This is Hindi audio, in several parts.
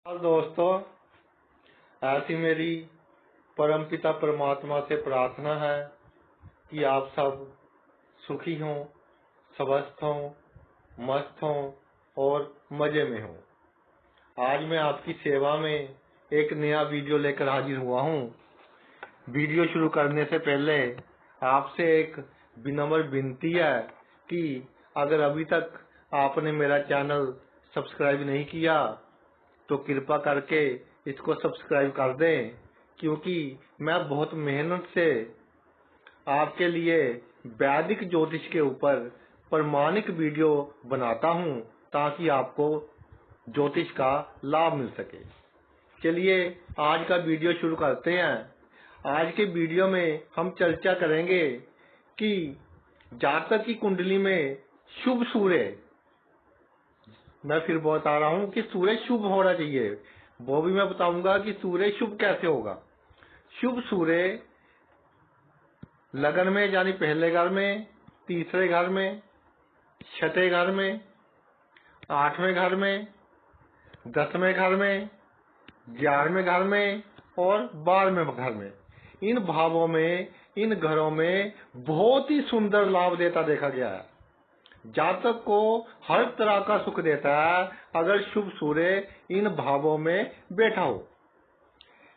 और दोस्तों, ऐसी मेरी परमपिता परमात्मा से प्रार्थना है कि आप सब सुखी हों, स्वस्थ हों, मस्त हों और मजे में हों। आज मैं आपकी सेवा में एक नया वीडियो लेकर हाजिर हुआ हूँ। वीडियो शुरू करने से पहले आपसे एक विनम्र विनती है कि अगर अभी तक आपने मेरा चैनल सब्सक्राइब नहीं किया तो कृपा करके इसको सब्सक्राइब कर दें, क्योंकि मैं बहुत मेहनत से आपके लिए वैदिक ज्योतिष के ऊपर प्रमाणिक वीडियो बनाता हूं ताकि आपको ज्योतिष का लाभ मिल सके। चलिए आज का वीडियो शुरू करते हैं। आज के वीडियो में हम चर्चा करेंगे कि जातक की कुंडली में शुभ सूर्य, मैं फिर बता रहा हूँ कि सूर्य शुभ होना चाहिए, वो भी मैं बताऊंगा कि सूर्य शुभ कैसे होगा। शुभ सूर्य लगन में यानी पहले घर में, तीसरे घर में, छठे घर में, आठवें घर में, 10वें घर में, 11वें घर में और 12वें घर में, इन भावों में, इन घरों में बहुत ही सुंदर लाभ देता देखा गया है। जातक को हर तरह का सुख देता है अगर शुभ सूर्य इन भावों में बैठा हो।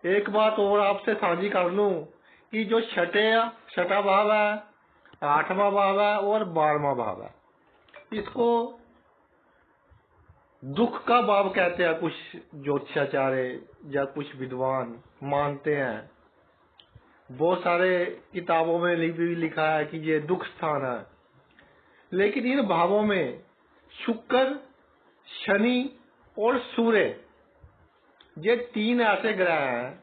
एक बात और आपसे साझी कर लूं कि जो छठा भाव है, 8वां भाव है और 12वां भाव है, इसको दुख का भाव कहते हैं। कुछ ज्योतिषाचार्य या कुछ विद्वान मानते हैं, बहुत सारे किताबों में भी लिखा है कि ये दुख स्थान है। लेकिन इन भावों में शुक्र, शनि और सूर्य, ये तीन ऐसे ग्रह हैं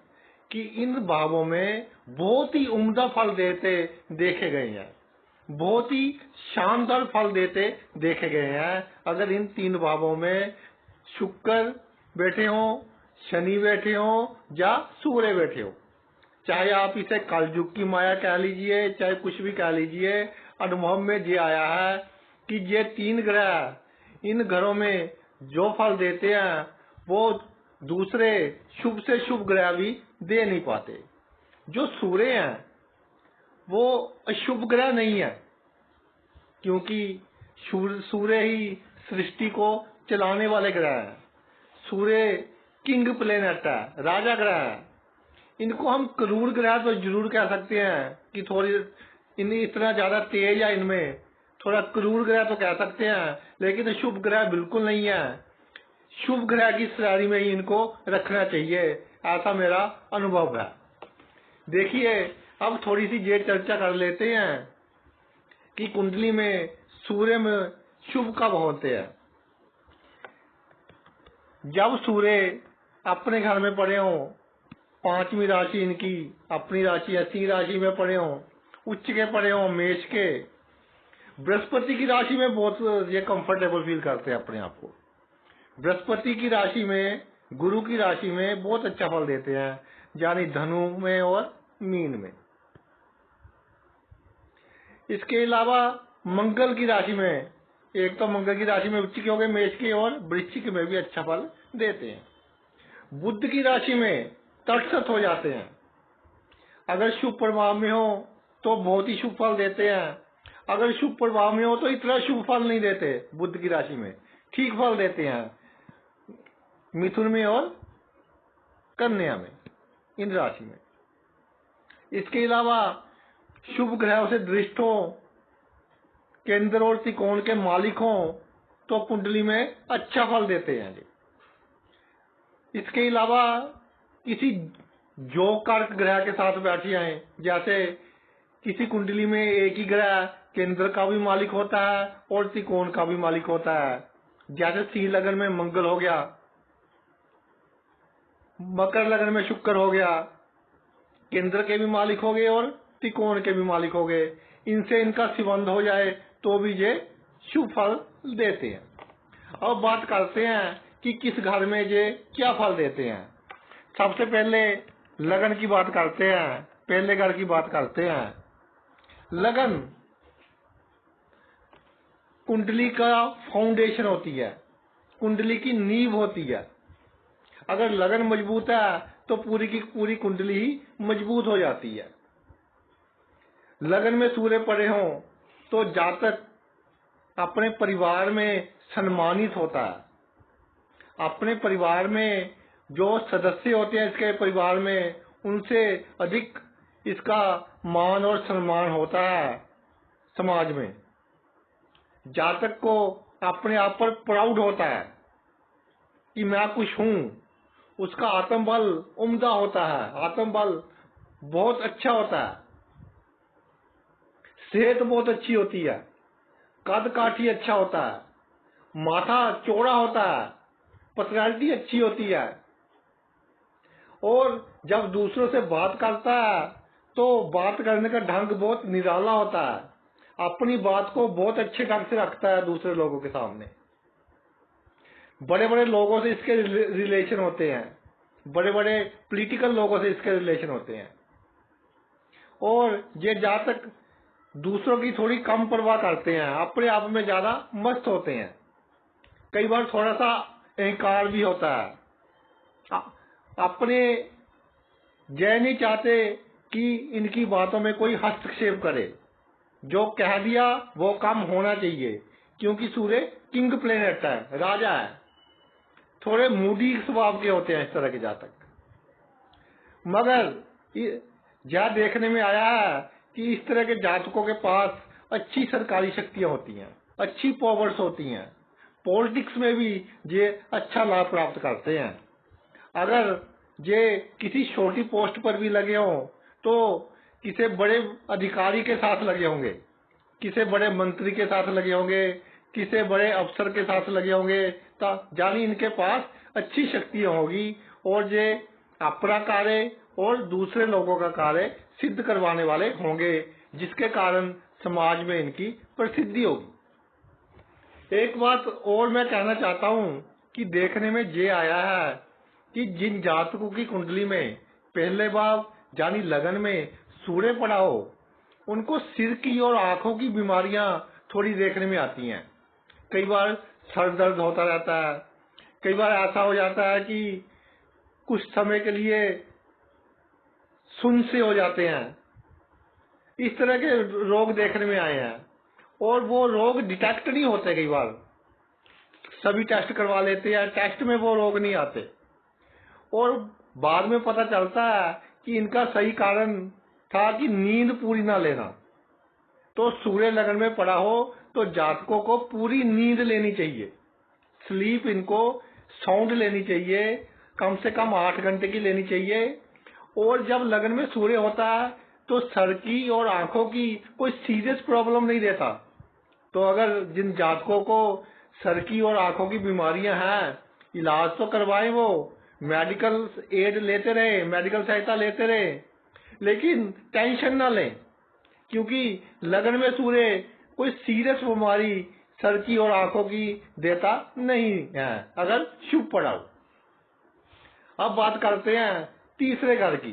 कि इन भावों में बहुत ही उम्दा फल देते देखे गए हैं, बहुत ही शानदार फल देते देखे गए हैं। अगर इन तीन भावों में शुक्र बैठे हों, शनि बैठे हों या सूर्य बैठे हों, चाहे आप इसे कलयुग की माया कह लीजिए, चाहे कुछ भी कह लीजिए, अनुभव में ये आया है कि ये तीन ग्रह इन घरों में जो फल देते हैं वो दूसरे शुभ से शुभ ग्रह भी दे नहीं पाते। जो सूर्य हैं वो अशुभ ग्रह नहीं है, क्योंकि सूर्य ही सृष्टि को चलाने वाले ग्रह हैं। सूर्य किंग प्लेनेट है, राजा ग्रह है। इनको हम क्रूर ग्रह तो जरूर कह सकते हैं कि थोड़ी इतना ज्यादा तेज है, इनमें थोड़ा क्रूर ग्रह तो कह सकते हैं, लेकिन शुभ ग्रह बिल्कुल नहीं है। शुभ ग्रह की श्रेणी में ही इनको रखना चाहिए, ऐसा मेरा अनुभव है। देखिए अब थोड़ी सी ये चर्चा कर लेते हैं कि कुंडली में सूर्य में शुभ कब होते हैं। जब सूर्य अपने घर में पड़े हों, 5वीं राशि इनकी अपनी राशि 80 राशि में पड़े हों, उच्च के पड़े हों मेष के, बृहस्पति की राशि में बहुत ये कंफर्टेबल फील करते हैं अपने आप को। बृहस्पति की राशि में, गुरु की राशि में बहुत अच्छा फल देते हैं, यानी धनु में और मीन में। इसके अलावा मंगल की राशि में, एक तो मंगल की राशि में उच्च के हो गए मेष के, और वृश्चिक में भी अच्छा फल देते हैं। बुध की राशि में तटस्थ हो जाते हैं। अगर शुभ प्रभाव में हो तो बहुत ही शुभ फल देते हैं, अगर शुभ प्रभाव में हो तो इतना शुभ फल नहीं देते। बुध की राशि में ठीक फल देते हैं मिथुन में और कन्या में, इन राशि में। इसके अलावा शुभ ग्रहों से दृष्ट हो, केंद्र और त्रिकोण के मालिक हो तो कुंडली में अच्छा फल देते हैं। इसके अलावा किसी योग कारक ग्रह के साथ बैठे आए, जैसे किसी कुंडली में एक ही ग्रह केंद्र का भी मालिक होता है और त्रिकोण का भी मालिक होता है। जैसे सिंह लगन में मंगल हो गया, मकर लगन में शुक्र हो गया, केंद्र के भी मालिक हो गए और त्रिकोण के भी मालिक हो गए। इनसे इनका संबंध हो जाए तो भी ये शुभ फल देते हैं। अब बात करते हैं कि किस घर में ये क्या फल देते हैं। सबसे पहले लगन की बात करते हैं, पहले घर की बात करते हैं। लगन कुंडली का फाउंडेशन होती है, कुंडली की नींव होती है। अगर लगन मजबूत है तो पूरी की पूरी कुंडली ही मजबूत हो जाती है। लगन में सूर्य पड़े हों तो जातक अपने परिवार में सम्मानित होता है। अपने परिवार में जो सदस्य होते हैं इसके परिवार में, उनसे अधिक इसका मान और सम्मान होता है समाज में। जातक को अपने आप पर प्राउड होता है कि मैं कुछ हूं। उसका आत्मबल उम्दा होता है, आत्मबल बहुत अच्छा होता है, सेहत बहुत अच्छी होती है, कद काठी अच्छा होता है, माथा चौड़ा होता है, पर्सनैलिटी अच्छी होती है। और जब दूसरों से बात करता है तो बात करने का ढंग बहुत निराला होता है, अपनी बात को बहुत अच्छे ढंग से रखता है दूसरे लोगों के सामने। बड़े बड़े लोगों से इसके रिलेशन होते हैं, बड़े बड़े पॉलिटिकल लोगों से इसके रिलेशन होते हैं। और ये जातक दूसरों की थोड़ी कम परवाह करते हैं, अपने आप में ज्यादा मस्त होते हैं। कई बार थोड़ा सा अहंकार भी होता है। अपने यह नहीं चाहते कि इनकी बातों में कोई हस्तक्षेप करे, जो कह दिया वो काम होना चाहिए, क्योंकि सूर्य किंग प्लेनेट है, राजा है। थोड़े मूडी स्वभाव के होते हैं इस तरह के जातक। मगर यह देखने में आया है कि इस तरह के जातकों के पास अच्छी सरकारी शक्तियां होती हैं, अच्छी पावर्स होती हैं, पॉलिटिक्स में भी ये अच्छा लाभ प्राप्त करते हैं। अगर ये किसी छोटी पोस्ट पर भी लगे हों तो किसी बड़े अधिकारी के साथ लगे होंगे, किसी बड़े मंत्री के साथ लगे होंगे, किसी बड़े अफसर के साथ लगे होंगे, तो जानी इनके पास अच्छी शक्तियां होगी और ये अपना कार्य और दूसरे लोगों का कार्य सिद्ध करवाने वाले होंगे, जिसके कारण समाज में इनकी प्रसिद्धि होगी। एक बात और मैं कहना चाहता हूं कि देखने में ये आया है कि जिन जातकों की कुंडली में पहले भाव यानी लगन में सूर्य पड़ा हो, उनको सिर की और आंखों की बीमारियां थोड़ी देखने में आती हैं। कई बार सर दर्द होता रहता है, कई बार ऐसा हो जाता है कि कुछ समय के लिए सुन्न से हो जाते हैं। इस तरह के रोग देखने में आए हैं और वो रोग डिटेक्ट नहीं होते। कई बार सभी टेस्ट करवा लेते हैं, टेस्ट में वो रोग नहीं आते और बाद में पता चलता है कि इनका सही कारण था कि नींद पूरी ना लेना। तो सूर्य लगन में पड़ा हो तो जातकों को पूरी नींद लेनी चाहिए, स्लीप इनको साउंड लेनी चाहिए, कम से कम 8 घंटे की लेनी चाहिए। और जब लगन में सूर्य होता है तो सर की और आंखों की कोई सीरियस प्रॉब्लम नहीं देता। तो अगर जिन जातकों को सर की और आंखों की बीमारियां हैं, इलाज तो करवाएं, वो मेडिकल एड लेते रहे, मेडिकल सहायता लेते रहे, लेकिन टेंशन ना लें, क्योंकि लगन में सूर्य कोई सीरियस बीमारी सर की और आंखों की देता नहीं है अगर शुभ पड़ा हो। अब बात करते हैं तीसरे घर की।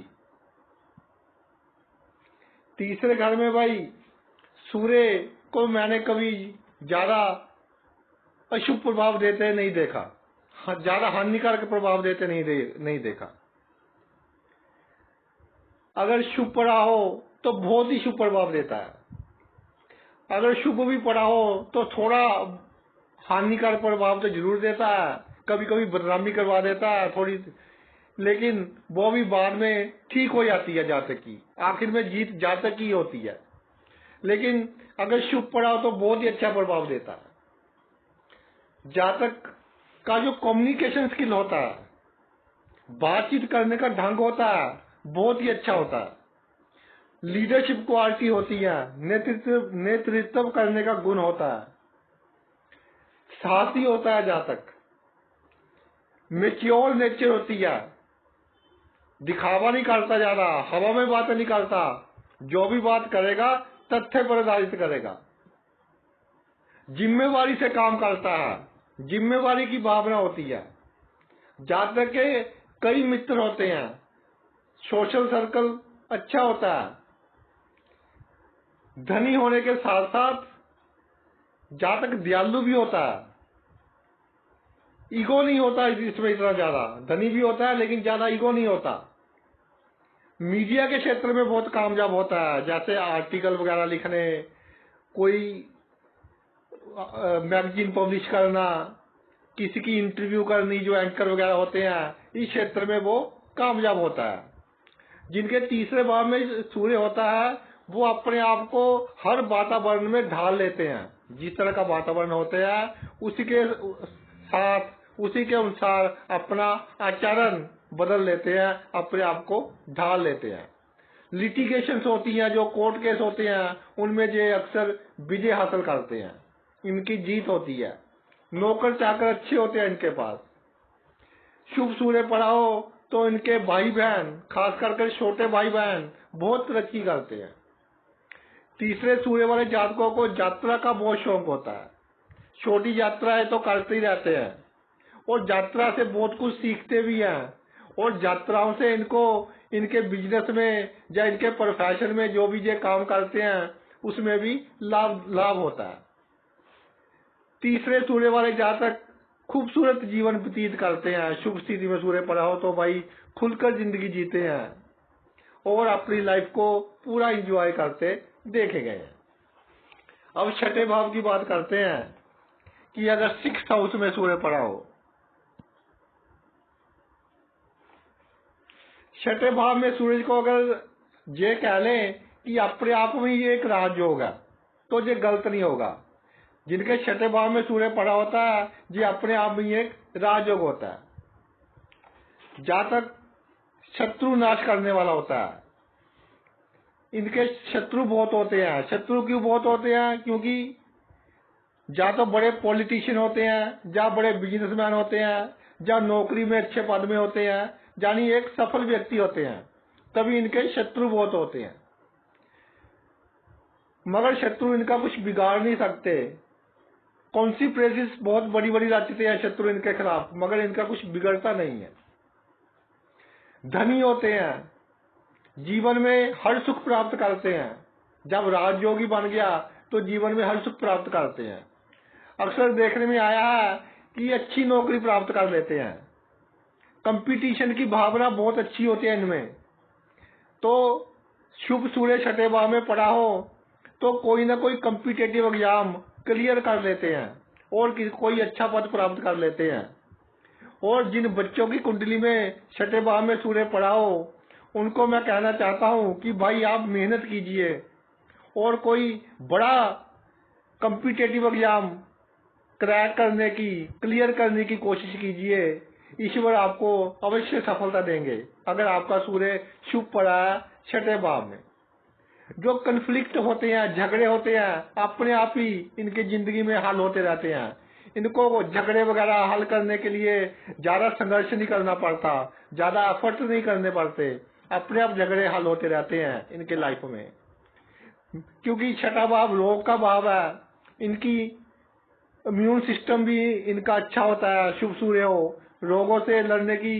तीसरे घर में भाई सूर्य को मैंने कभी ज्यादा अशुभ प्रभाव देते नहीं देखा, ज्यादा हानिकारक प्रभाव देते नहीं देखा। अगर शुभ पड़ा हो तो बहुत ही शुभ प्रभाव देता है, अगर शुभ भी पड़ा हो तो थोड़ा हानिकारक प्रभाव तो जरूर देता है, कभी कभी बदनामी करवा देता है थोड़ी, लेकिन वो भी बाद में ठीक हो जाती है जातक की, आखिर में जीत जातक की होती है। लेकिन अगर शुभ पड़ा हो तो बहुत ही अच्छा प्रभाव देता है। जातक का जो कम्युनिकेशन स्किल होता है, बातचीत करने का ढंग होता है, बहुत ही अच्छा होता है। लीडरशिप क्वालिटी होती है, नेतृत्व करने का गुण होता है, साहसी होता है जातक, मैच्योर नेचर होती है, दिखावा नहीं करता, ज्यादा हवा में बातें नहीं करता, जो भी बात करेगा तथ्य पर आधारित करेगा, जिम्मेवारी से काम करता है, जिम्मेवारी की भावना होती है। जातक के कई मित्र होते हैं, सोशल सर्कल अच्छा होता है। धनी होने के साथ साथ जातक दयालु भी होता है। ईगो नहीं होता इसमें इतना ज्यादा, धनी भी होता है लेकिन ज्यादा ईगो नहीं होता। मीडिया के क्षेत्र में बहुत कामयाब होता है, जैसे आर्टिकल वगैरह लिखने, कोई मैगजीन पब्लिश करना, किसी की इंटरव्यू करनी, जो एंकर वगैरह होते हैं, इस क्षेत्र में वो कामयाब होता है। जिनके तीसरे भाव में सूर्य होता है वो अपने आप को हर वातावरण में ढाल लेते हैं। जिस तरह का वातावरण होता है उसी के साथ, उसी के अनुसार अपना आचरण बदल लेते हैं, अपने आप को ढाल लेते हैं। लिटिगेशंस होती हैं, जो कोर्ट केस होते हैं, उनमें ये अक्सर विजय हासिल करते हैं, इनकी जीत होती है। नौकर चाकर अच्छे होते हैं इनके पास। शुभ सूर्य पड़ा हो तो इनके भाई बहन, खास करके छोटे भाई बहन, बहुत तरक्की करते हैं। तीसरे सूर्य वाले जातकों को यात्रा का बहुत शौक होता है। छोटी यात्राएं तो करते ही रहते हैं और यात्रा से बहुत कुछ सीखते भी हैं, और यात्राओं से इनको इनके बिजनेस में या इनके प्रोफेशन में जो भी ये काम करते हैं उसमें भी लाभ होता है। तीसरे सूर्य वाले जातक खूबसूरत जीवन व्यतीत करते हैं। शुभ स्थिति में सूर्य पड़ा हो तो भाई खुलकर जिंदगी जीते हैं और अपनी लाइफ को पूरा एंजॉय करते देखे गए हैं। अब छठे भाव की बात करते हैं कि अगर 6th हाउस में सूर्य पड़ा हो, छठे भाव में सूरज को अगर ये कह लें कि अपने आप में ये एक राजयोग है तो ये गलत नहीं होगा। जिनके छठे भाव में सूर्य पड़ा होता है ये अपने आप में एक राजयोग होता है। जातक शत्रु नाश करने वाला होता है। इनके शत्रु बहुत होते हैं। शत्रु क्यों बहुत होते हैं? क्योंकि या तो बड़े पॉलिटिशियन होते हैं, या बड़े बिजनेसमैन होते हैं, या नौकरी में अच्छे पद में होते हैं, यानी एक सफल व्यक्ति होते हैं, तभी इनके शत्रु बहुत होते हैं। मगर शत्रु इनका कुछ बिगाड़ नहीं सकते। कॉन्सिक्वेंसेस बहुत बड़ी बड़ी रचते हैं शत्रु इनके खिलाफ, मगर इनका कुछ बिगड़ता नहीं है। धनी होते हैं, जीवन में हर सुख प्राप्त करते हैं। जब राजयोगी बन गया तो जीवन में हर सुख प्राप्त करते हैं। अक्सर देखने में आया है कि अच्छी नौकरी प्राप्त कर लेते हैं। कंपटीशन की भावना बहुत अच्छी होती है इनमें। तो शुभ सूर्य छठे भाव में पड़ा हो तो कोई ना कोई कम्पिटेटिव एग्जाम क्लियर कर लेते हैं और कोई अच्छा पद प्राप्त कर लेते हैं। और जिन बच्चों की कुंडली में छठे भाव में सूर्य पड़ा हो उनको मैं कहना चाहता हूं कि भाई आप मेहनत कीजिए और कोई बड़ा कम्पिटेटिव एग्जाम क्रैक करने की, क्लियर करने की कोशिश कीजिए। ईश्वर आपको अवश्य सफलता देंगे अगर आपका सूर्य शुभ पड़ा है छठे भाव में। जो कन्फ्लिक्ट होते हैं, झगड़े होते हैं, अपने आप ही इनकी जिंदगी में हल होते रहते हैं। इनको झगड़े वगैरह हल करने के लिए ज्यादा संघर्ष नहीं करना पड़ता, ज्यादा एफर्ट नहीं करने पड़ते, अपने आप झगड़े हल होते रहते हैं इनके लाइफ में। क्योंकि छठा भाव रोग का भाव है, इनकी इम्यून सिस्टम भी इनका अच्छा होता है। शुभ सूर्य हो, रोगों से लड़ने की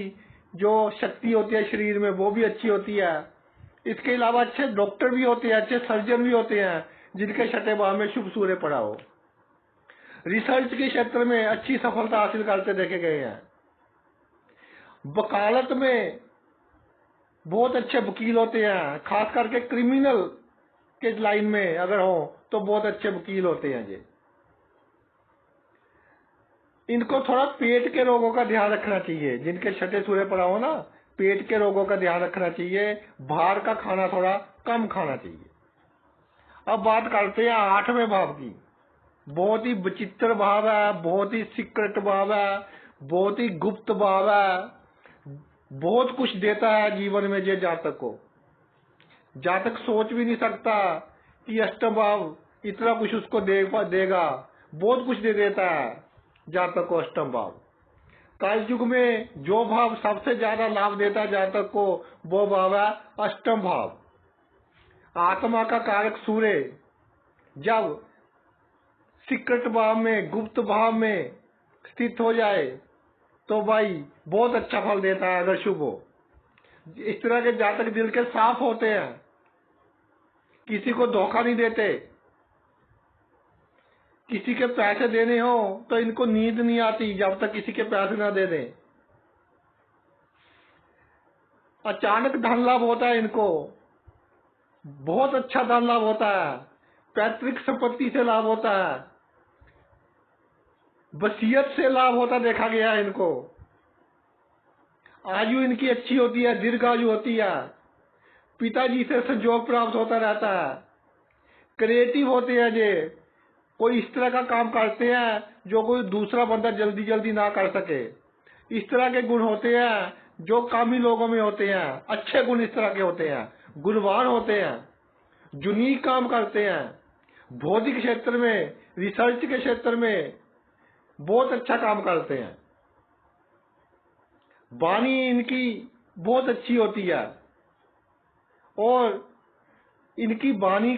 जो शक्ति होती है शरीर में वो भी अच्छी होती है। इसके अलावा अच्छे डॉक्टर भी होते हैं, अच्छे सर्जन भी होते हैं जिनके छठे भाव में शुभ सूर्य पड़ा हो। रिसर्च के क्षेत्र में अच्छी सफलता हासिल करते देखे गए हैं। वकालत में बहुत अच्छे वकील होते हैं, खास करके क्रिमिनल के लाइन में अगर हो तो बहुत अच्छे वकील होते हैं जी। इनको थोड़ा पेट के रोगों का ध्यान रखना चाहिए। जिनके छठे सूर्य पड़ा हो ना, पेट के रोगों का ध्यान रखना चाहिए, बाहर का खाना थोड़ा कम खाना चाहिए। अब बात करते हैं 8वें भाव की। बहुत ही विचित्र भाव है, बहुत ही सीक्रेट भाव है, बहुत ही गुप्त भाव है, बहुत कुछ देता है जीवन में ये जातक को। जातक सोच भी नहीं सकता कि अष्टम भाव इतना कुछ उसको देगा। बहुत कुछ दे देता है जातक को अष्टम भाव। कलयुग में जो भाव सबसे ज्यादा लाभ देता है जातक को वो भाव है अष्टम भाव। आत्मा का कारक सूर्य जब सीक्रेट भाव में, गुप्त भाव में स्थित हो जाए तो भाई बहुत अच्छा फल देता है अगर शुभ हो। इस तरह के जातक दिल के साफ होते हैं, किसी को धोखा नहीं देते। किसी के पैसे देने हो तो इनको नींद नहीं आती जब तक किसी के पैसे ना दे दें। अचानक धन लाभ होता है इनको, बहुत अच्छा धन लाभ होता है, पैतृक संपत्ति से लाभ होता है, वसीयत से लाभ होता देखा गया है इनको। आयु इनकी अच्छी होती है, दीर्घायु होती है, पिताजी से संयोग प्राप्त होता रहता है, क्रिएटिव होते हैं जे, कोई इस तरह का काम करते हैं जो कोई दूसरा बंदा जल्दी जल्दी ना कर सके। इस तरह के गुण होते हैं जो कामी लोगों में होते हैं, अच्छे गुण इस तरह के होते हैं, गुणवान होते हैं, यूनिक काम करते हैं, बौद्धिक क्षेत्र में, रिसर्च के क्षेत्र में बहुत अच्छा काम करते हैं। वाणी इनकी बहुत अच्छी होती है और इनकी वाणी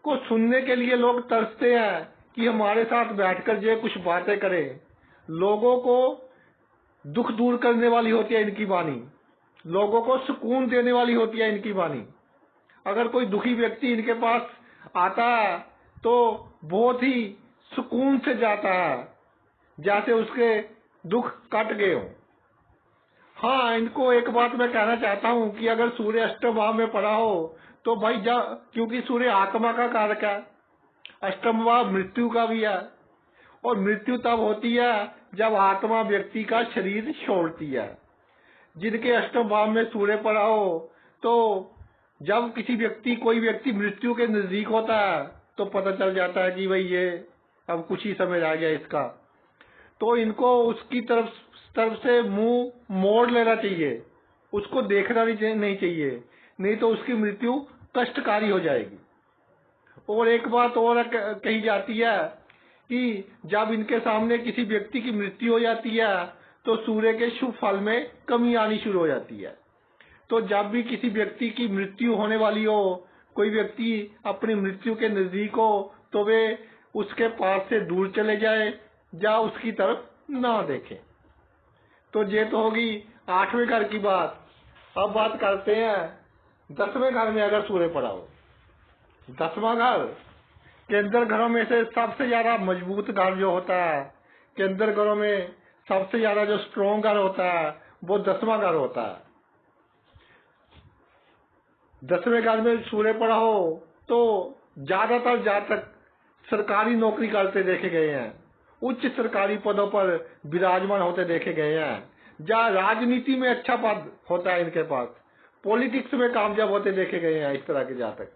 को सुनने के लिए लोग तरसते हैं कि हमारे साथ बैठकर जो कुछ बातें करें। लोगों को दुख दूर करने वाली होती है इनकी वाणी, लोगों को सुकून देने वाली होती है इनकी वाणी। अगर कोई दुखी व्यक्ति इनके पास आता है तो बहुत ही सुकून से जाता है, जैसे उसके दुख कट गए हों। हाँ, इनको एक बात मैं कहना चाहता हूँ कि अगर सूर्य अष्टम भाव में पड़ा हो तो भाई क्योंकि सूर्य आत्मा का कारक है, अष्टम भाव मृत्यु का भी है, और मृत्यु तब होती है जब आत्मा व्यक्ति का शरीर छोड़ती है। जिनके अष्टम भाव में सूर्य पड़ा हो तो जब कोई व्यक्ति मृत्यु के नजदीक होता है तो पता चल जाता है कि भाई ये अब कुछ ही समय रह गया इसका, तो इनको उसकी तरफ से मुंह मोड़ लेना चाहिए, उसको देखना नहीं चाहिए, नहीं तो उसकी मृत्यु कष्टकारी हो जाएगी। और एक बात और कही जाती है कि जब इनके सामने किसी व्यक्ति की मृत्यु हो जाती है तो सूर्य के शुभ फल में कमी आनी शुरू हो जाती है। तो जब भी किसी व्यक्ति की मृत्यु होने वाली हो, कोई व्यक्ति अपनी मृत्यु के नजदीक हो, तो वे उसके पास से दूर चले जाए या उसकी तरफ ना देखें। तो ये तो होगी 8वें घर की बात। अब बात करते हैं 10वें घर में अगर सूर्य पड़ा हो। 10वां घर केंद्र घरों में से सबसे ज्यादा मजबूत घर जो होता है, केंद्र घरों में सबसे ज्यादा जो स्ट्रॉन्ग घर होता है वो 10वां घर होता है। 10वें घर में सूर्य पड़ा हो तो ज्यादातर जातक सरकारी नौकरी करते देखे गए हैं, उच्च सरकारी पदों पर विराजमान होते देखे गए हैं, जहाँ राजनीति में अच्छा पद होता है इनके पास, पॉलिटिक्स में कामयाब होते देखे गए हैं इस तरह के जातक।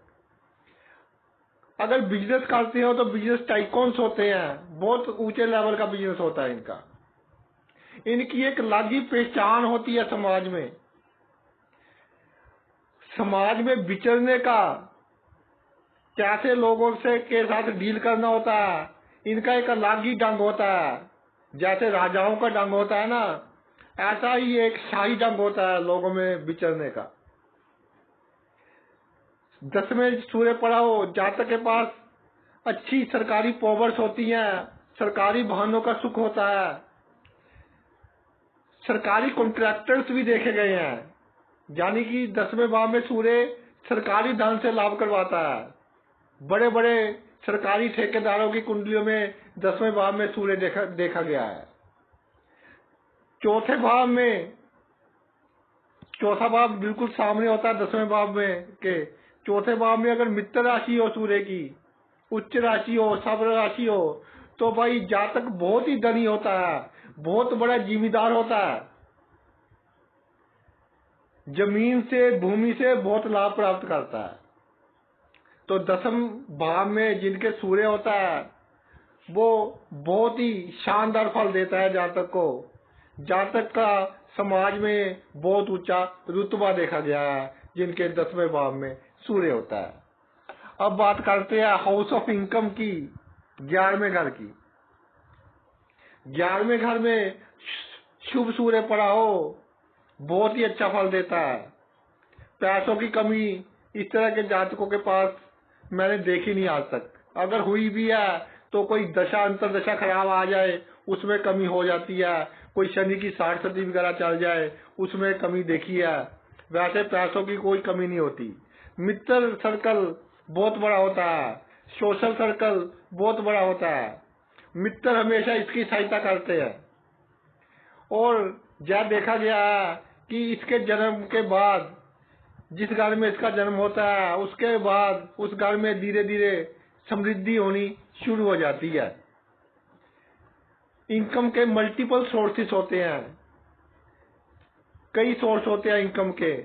अगर बिजनेस करते हो तो बिजनेस टाइकॉन्स होते हैं, बहुत ऊंचे लेवल का बिजनेस होता है इनका। इनकी एक अलग ही पहचान होती है समाज में, समाज में विचरने का, कैसे लोगों से के साथ डील करना होता है, इनका एक अलग ही ढंग होता है। जैसे राजाओं का ढंग होता है ना, ऐसा ही एक शाही ढंग होता है लोगों में विचरने का। 10वें सूर्य पड़ा हो, जातक के पास अच्छी सरकारी पावर्स होती हैं, सरकारी वाहनों का सुख होता है, सरकारी कॉन्ट्रैक्टर्स भी देखे गए हैं, यानी कि 10वें भाव में सूर्य सरकारी धन से लाभ करवाता है। बड़े बड़े सरकारी ठेकेदारों की कुंडलियों में 10वें भाव में सूर्य देखा गया है। चौथा भाव बिल्कुल सामने होता है 10वें भाव में के। चौथे भाव में अगर मित्र राशि हो सूर्य की, उच्च राशि हो, सब राशि हो, तो भाई जातक बहुत ही धनी होता है, बहुत बड़ा जिम्मेदार होता है, जमीन से भूमि से बहुत लाभ प्राप्त करता है। तो 10वें भाव में जिनके सूर्य होता है वो बहुत ही शानदार फल देता है जातक को। जातक का समाज में बहुत ऊंचा रुतबा देखा गया है जिनके 10वें भाव में सूर्य होता है। अब बात करते हैं हाउस ऑफ इनकम की, 11वें घर की। 11वें घर में शुभ सूर्य पड़ा हो, बहुत ही अच्छा फल देता है। पैसों की कमी इस तरह के जातकों के पास मैंने देखी नहीं आज तक। अगर हुई भी है तो कोई दशा अंतरदशा खराब आ जाए उसमें कमी हो जाती है, कोई शनि की 60 सदी वगैरह चल जाए उसमें कमी देखी है, वैसे पैसों की कोई कमी नहीं होती। मित्र सर्कल बहुत बड़ा होता है, सोशल सर्कल बहुत बड़ा होता है, मित्र हमेशा इसकी सहायता करते हैं। और जब देखा गया है कि इसके जन्म के बाद, जिस घर में इसका जन्म होता है, उसके बाद उस घर में धीरे धीरे समृद्धि होनी शुरू हो जाती है। इनकम के मल्टीपल सोर्सेस होते हैं, कई सोर्स होते हैं इनकम के,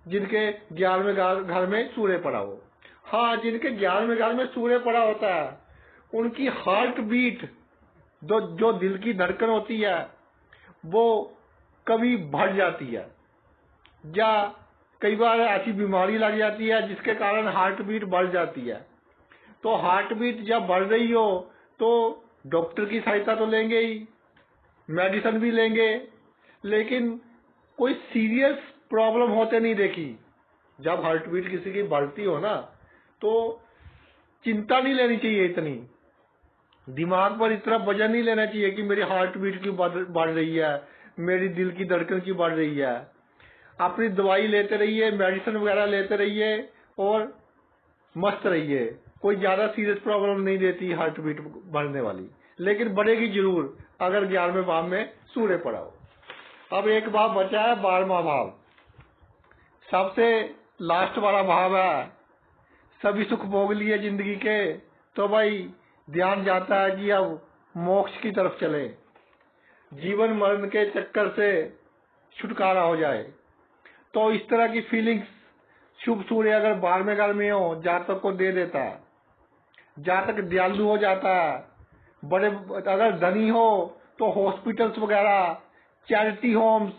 जिनके 11वें घर में सूर्य पड़ा हो। हाँ, जिनके 11वें घर में सूर्य पड़ा होता है, उनकी हार्ट बीट, जो दिल की धड़कन होती है, वो कभी बढ़ जाती है, या कई बार ऐसी बीमारी लग जाती है जिसके कारण हार्ट बीट बढ़ जाती है। तो हार्ट बीट जब बढ़ रही हो तो डॉक्टर की सहायता तो लेंगे ही, मेडिसिन भी लेंगे, लेकिन कोई सीरियस प्रॉब्लम होते नहीं देखी। जब हार्ट बीट किसी की बढ़ती हो ना, तो चिंता नहीं लेनी चाहिए इतनी, दिमाग पर इतना वजन नहीं लेना चाहिए कि मेरी हार्ट बीट क्यों बढ़ रही है, मेरी दिल की धड़कन क्यों बढ़ रही है। अपनी दवाई लेते रहिए, मेडिसिन वगैरह लेते रहिए और मस्त रहिए। कोई ज्यादा सीरियस प्रॉब्लम नहीं देती हार्ट बीट बढ़ने वाली, लेकिन बढ़ेगी जरूर अगर 11वें भाव में सूर्य पड़ा हो। अब एक भाव बचा है 12वां भाव, सबसे लास्ट वाला भाव है। सभी सुख भोग लिए जिंदगी के, तो भाई ध्यान जाता है कि अब मोक्ष की तरफ चले, जीवन मरण के चक्कर से छुटकारा हो जाए। तो इस तरह की फीलिंग्स शुभ सूर्य अगर 12वें घर में हो, जातक को दे देता है। जातक दयालु हो जाता है, बड़े अगर धनी हो तो हॉस्पिटल्स वगैरह, चैरिटी होम्स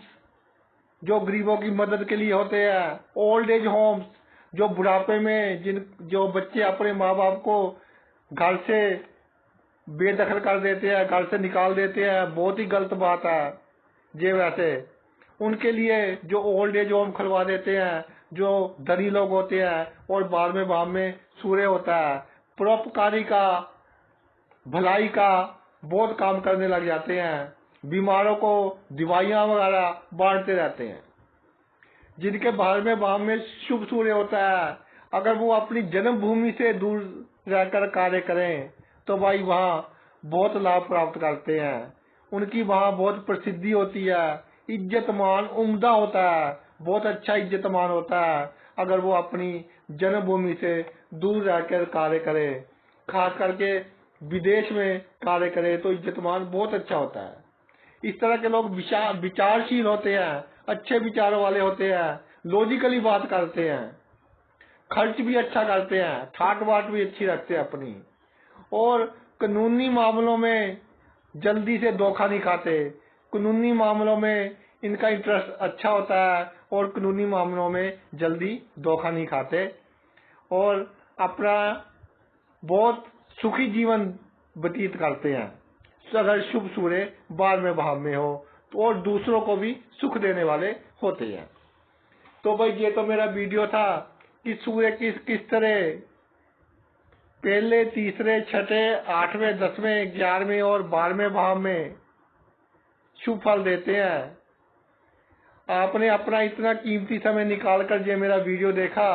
जो गरीबों की मदद के लिए होते हैं, ओल्ड एज होम्स जो बुढ़ापे में जो बच्चे अपने माँ बाप को घर से बेदखल कर देते हैं, घर से निकाल देते हैं, बहुत ही गलत बात है ये। वैसे उनके लिए जो ओल्ड एज होम खुलवा देते हैं, जो धनी लोग होते हैं, और 12वें भाव में सूर्य होता है, परोपकारी का, भलाई का बहुत काम करने लग जाते हैं, बीमारों को दवाइयां वगैरह बांटते रहते हैं। जिनके 12वें भाव में शुभ सूर्य होता है, अगर वो अपनी जन्मभूमि से दूर रहकर कार्य करें तो भाई वहाँ बहुत लाभ प्राप्त करते हैं। उनकी वहाँ बहुत प्रसिद्धि होती है, इज्जत मान उम्दा होता है, बहुत अच्छा इज्जत मान होता है अगर वो अपनी जन्मभूमि से दूर रहकर कार्य करे। खास करके विदेश में कार्य करे तो इज्जत मान बहुत अच्छा होता है। इस तरह के लोग विचारशील होते हैं, अच्छे विचारों वाले होते हैं, लॉजिकली बात करते हैं, खर्च भी अच्छा करते हैं, ठाट बाट भी अच्छी रखते हैं अपनी, और कानूनी मामलों में जल्दी से धोखा नहीं खाते। कानूनी मामलों में इनका इंटरेस्ट अच्छा होता है और कानूनी मामलों में जल्दी धोखा नहीं खाते, और अपना बहुत सुखी जीवन व्यतीत करते हैं अगर शुभ सूर्य 12वें भाव में हो तो, और दूसरों को भी सुख देने वाले होते हैं। तो भाई ये तो मेरा वीडियो था कि सूर्य किस तरह पहले, तीसरे, छठे, 8वें, 10वें, 11वें और 12वें भाव में शुभ फल देते हैं। आपने अपना इतना कीमती समय निकाल कर ये मेरा वीडियो देखा,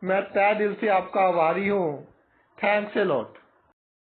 मैं तहे दिल से आपका आभारी हूँ। Thanks a lot.